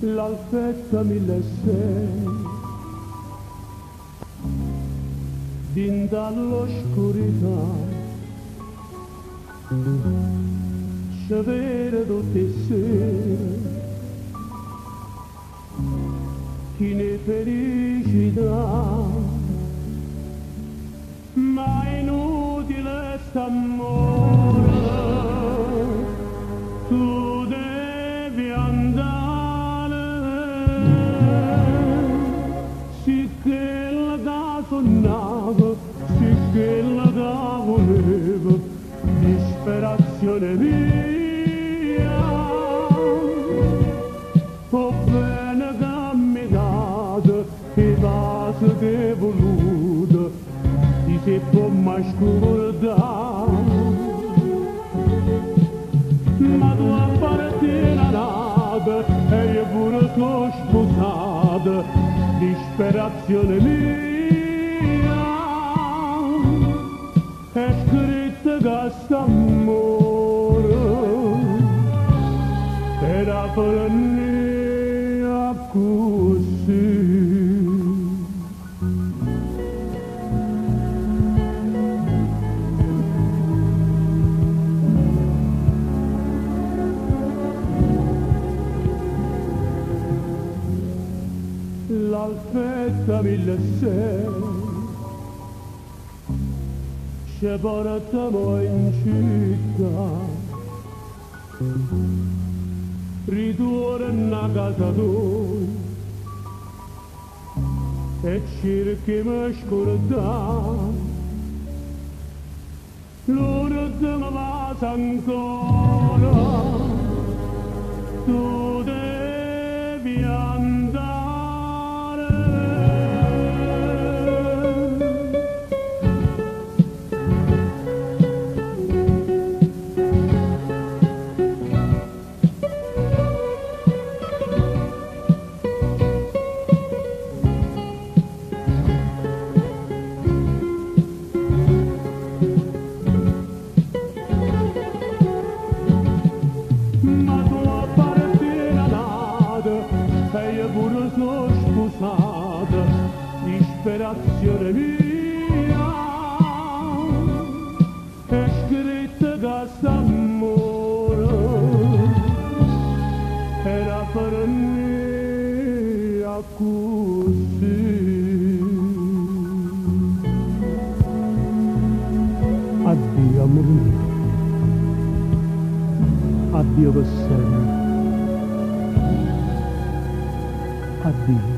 l'alfetta 1006 din dall'oscurità ci vede tutte sere chi ne felicità ma inutile st'amore tu devi andare sì che la da sonnava sì che la da voleva disperazione mia o bene che mi date i vasi che hai voluto ti si può mai scordare ma tu appartieni nata e io pure t'ho sposata disperazione mia è scritto che st'amore era per me così. L'alfetta 1006 ci portiamo in città ritorna a casa tua e cerchiamo di scordare l'ultima volta ancora tu devi andare pure sono sposata, disperazione mia, è scritto che st'amore era per me così. Addio amore mio, addio per sempre. Addio.